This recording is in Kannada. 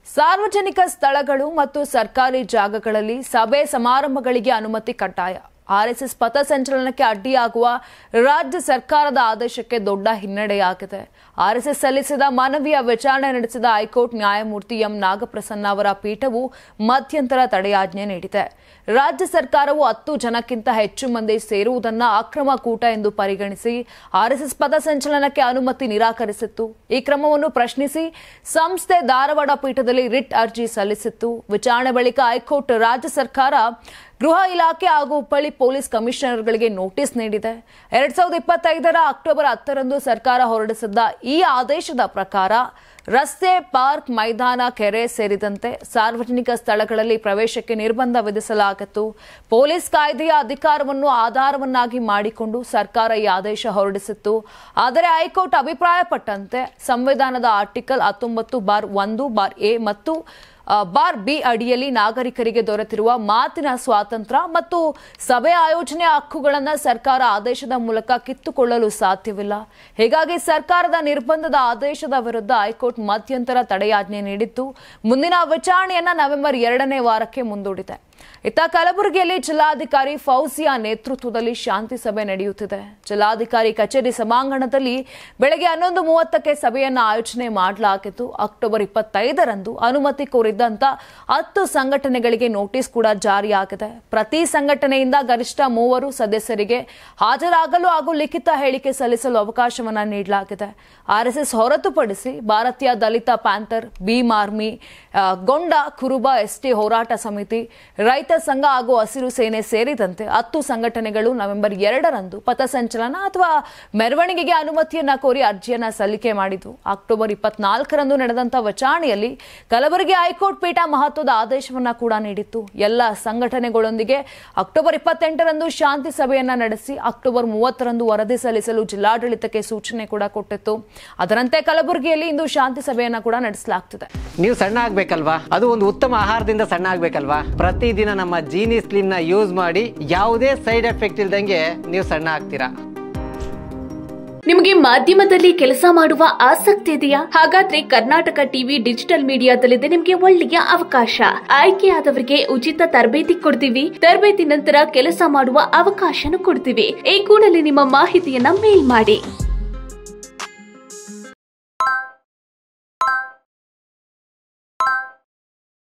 ಸಾರ್ವಜನಿಕ ಸ್ಥಳಗಳು ಮತ್ತು ಸರ್ಕಾರಿ ಜಾಗಗಳಲ್ಲಿ ಸಭೆ ಸಮಾರಂಭಗಳಿಗೆ ಅನುಮತಿ ಕಡ್ಡಾಯ. ಆರ್ಎಸ್ಎಸ್ ಪಥಸಂಚಲನಕ್ಕೆ ಅಡ್ಡಿಯಾಗುವ ರಾಜ್ಯ ಸರ್ಕಾರದ ಆದೇಶಕ್ಕೆ ದೊಡ್ಡ ಹಿನ್ನಡೆಯಾಗಿದೆ. ಆರ್ಎಸ್ಎಸ್ ಸಲ್ಲಿಸಿದ ಮನವಿಯ ವಿಚಾರಣೆ ನಡೆಸಿದ ಹೈಕೋರ್ಟ್ ನ್ಯಾಯಮೂರ್ತಿ ಎಂ ನಾಗಪ್ರಸನ್ನ ಅವರ ಪೀಠವು ಮಧ್ಯಂತರ ತಡೆಯಾಜ್ಞೆ ನೀಡಿದೆ. ರಾಜ್ಯ ಸರ್ಕಾರವು 10 ಜನಕ್ಕಿಂತ ಹೆಚ್ಚು ಮಂದಿ ಸೇರುವುದನ್ನು ಅಕ್ರಮ ಕೂಟ ಎಂದು ಪರಿಗಣಿಸಿ ಆರ್ಎಸ್ಎಸ್ ಪಥಸಂಚಲನಕ್ಕೆ ಅನುಮತಿ ನಿರಾಕರಿಸಿತ್ತು. ಈ ಕ್ರಮವನ್ನು ಪ್ರಶ್ನಿಸಿ ಸಂಸ್ಥೆ ಧಾರವಾಡ ಪೀಠದಲ್ಲಿ ರಿಟ್ ಅರ್ಜಿ ಸಲ್ಲಿಸಿತ್ತು. ವಿಚಾರಣೆ ಬಳಿಕ ಹೈಕೋರ್ಟ್ ರಾಜ್ಯ ಸರ್ಕಾರ, ಗೃಹ ಇಲಾಖೆ ಹಾಗೂ ಹುಬ್ಬಳ್ಳಿ ಪೊಲೀಸ್ ಕಮಿಷನರ್ಗಳಿಗೆ ನೋಟಿಸ್ ನೀಡಿದೆ. 2025 ಅಕ್ಟೋಬರ್ 10ರಂದು ಸರ್ಕಾರ ಹೊರಡಿಸಿದ್ದ ಈ ಆದೇಶದ ಪ್ರಕಾರ ರಸ್ತೆ, ಪಾರ್ಕ್, ಮೈದಾನ, ಕೆರೆ ಸೇರಿದಂತೆ ಸಾರ್ವಜನಿಕ ಸ್ಥಳಗಳಲ್ಲಿ ಪ್ರವೇಶಕ್ಕೆ ನಿರ್ಬಂಧ ವಿಧಿಸಲಾಗಿತ್ತು. ಪೊಲೀಸ್ ಕಾಯ್ದೆಯ ಅಧಿಕಾರವನ್ನು ಆಧಾರವನ್ನಾಗಿ ಮಾಡಿಕೊಂಡು ಸರ್ಕಾರ ಈ ಆದೇಶ ಹೊರಡಿಸಿತ್ತು. ಆದರೆ ಹೈಕೋರ್ಟ್ ಅಭಿಪ್ರಾಯಪಟ್ಟಂತೆ ಸಂವಿಧಾನದ ಆರ್ಟಿಕಲ್ 19(1)(a) ಮತ್ತು (b) ಅಡಿಯಲ್ಲಿ ನಾಗರಿಕರಿಗೆ ದೊರೆತಿರುವ ಮಾತಿನ ಸ್ವಾತಂತ್ರ್ಯ ಮತ್ತು ಸಭೆ ಆಯೋಜನೆ ಹಕ್ಕುಗಳನ್ನು ಸರ್ಕಾರ ಆದೇಶದ ಮೂಲಕ ಕಿತ್ತುಕೊಳ್ಳಲು ಸಾಧ್ಯವಿಲ್ಲ. ಹೀಗಾಗಿ ಸರ್ಕಾರದ ನಿರ್ಬಂಧದ ಆದೇಶದ ವಿರುದ್ಧ ಹೈಕೋರ್ಟ್ ಮಧ್ಯಂತರ ತಡೆಯಾಜ್ಞೆ ನೀಡಿದ್ದು, ಮುಂದಿನ ವಿಚಾರಣೆಯನ್ನು ನವೆಂಬರ್ 2ನೇ ವಾರಕ್ಕೆ ಮುಂದೂಡಿದೆ. ಇತ್ತ ಕಲಬುರಗಿಯಲ್ಲಿ ಜಿಲ್ಲಾಧಿಕಾರಿ ಫೌಜಿಯಾ ನೇತೃತ್ವದಲ್ಲಿ ಶಾಂತಿ ಸಭೆ ನಡೆಯುತ್ತಿದೆ. ಜಿಲ್ಲಾಧಿಕಾರಿ ಕಚೇರಿ ಸಭಾಂಗಣದಲ್ಲಿ ಬೆಳಗ್ಗೆ 11:30ಕ್ಕೆ ಸಭೆಯನ್ನು ಆಯೋಜನೆ ಮಾಡಲಾಗಿದ್ದು, ಅಕ್ಟೋಬರ್ 25ರಂದು ಅನುಮತಿ ಕೋರಿದ್ದಂತ 10 ಸಂಘಟನೆಗಳಿಗೆ ನೋಟಿಸ್ ಕೂಡ ಜಾರಿಯಾಗಿದೆ. ಪ್ರತಿ ಸಂಘಟನೆಯಿಂದ ಗರಿಷ್ಠ 3 ಸದಸ್ಯರಿಗೆ ಹಾಜರಾಗಲು ಹಾಗೂ ಲಿಖಿತ ಹೇಳಿಕೆ ಸಲ್ಲಿಸಲು ಅವಕಾಶವನ್ನು ನೀಡಲಾಗಿದೆ. ಆರ್ಎಸ್ಎಸ್ ಹೊರತುಪಡಿಸಿ ಭಾರತೀಯ ದಲಿತ ಪ್ಯಾಂಥರ್, ಭೀಮ್ ಆರ್ಮಿ, ಗೊಂಡ ಕುರುಬ ಎಸ್ಟಿ ಹೋರಾಟ ಸಮಿತಿ, ರೈತ ಸಂಘ ಹಾಗೂ ಹಸಿರು ಸೇನೆ ಸೇರಿದಂತೆ 10 ಸಂಘಟನೆಗಳು ನವೆಂಬರ್ 2ರಂದು ಪಥಸಂಚಲನ ಅಥವಾ ಮೆರವಣಿಗೆಗೆ ಅನುಮತಿಯನ್ನ ಕೋರಿ ಅರ್ಜಿಯನ್ನ ಸಲ್ಲಿಕೆ ಮಾಡಿದ್ದು. ಅಕ್ಟೋಬರ್ 24ರಂದು ನಡೆದಂತ ವಿಚಾರಣೆಯಲ್ಲಿ ಕಲಬುರಗಿ ಹೈಕೋರ್ಟ್ ಪೀಠ ಮಹತ್ವದ ಆದೇಶವನ್ನ ಕೂಡ ನೀಡಿತ್ತು. ಎಲ್ಲ ಸಂಘಟನೆಗಳೊಂದಿಗೆ ಅಕ್ಟೋಬರ್ 28ರಂದು ಶಾಂತಿ ಸಭೆಯನ್ನ ನಡೆಸಿ ಅಕ್ಟೋಬರ್ 30ರಂದು ವರದಿ ಸಲ್ಲಿಸಲು ಜಿಲ್ಲಾಡಳಿತಕ್ಕೆ ಸೂಚನೆ ಕೂಡ ಕೊಟ್ಟಿತ್ತು. ಅದರಂತೆ ಕಲಬುರಗಿಯಲ್ಲಿ ಇಂದು ಶಾಂತಿ ಸಭೆಯನ್ನ ಕೂಡ ನಡೆಸಲಾಗುತ್ತಿದೆ. ನೀವು ಸಣ್ಣ ಆಗ್ಬೇಕಲ್ವಾ? ಅದು ಒಂದು ಉತ್ತಮ ಆಹಾರದಿಂದ ಸಣ್ಣ ಆಗ್ಬೇಕಲ್ವಾ? ಪ್ರತಿದಿನ ನಮ್ಮ ಜೀನಿ ಸ್ಲಿಮ್ ನ ಯೂಸ್ ಮಾಡಿ ಯಾವುದೇ ಸೈಡ್ ಎಫೆಕ್ಟ್ ಇಲ್ದಂಗೆ ನೀವು ಸಣ್ಣ ಆಗ್ತೀರಾ. ನಿಮಗೆ ಮಾಧ್ಯಮದಲ್ಲಿ ಕೆಲಸ ಮಾಡುವ ಆಸಕ್ತಿ ಇದೆಯಾ? ಹಾಗಾದ್ರೆ ಕರ್ನಾಟಕ ಟಿವಿ ಡಿಜಿಟಲ್ ಮೀಡಿಯಾದಲ್ಲಿದೆ ನಿಮಗೆ ಒಳ್ಳೆಯ ಅವಕಾಶ. ಆಯ್ಕೆಯಾದವರಿಗೆ ಉಚಿತ ತರಬೇತಿ ಕೊಡ್ತೀವಿ. ತರಬೇತಿ ನಂತರ ಕೆಲಸ ಮಾಡುವ ಅವಕಾಶನೂ ಕೊಡ್ತೀವಿ. ಈ ಕೂಡಲೇ ನಿಮ್ಮ ಮಾಹಿತಿಯನ್ನ ಮೇಲ್ ಮಾಡಿ.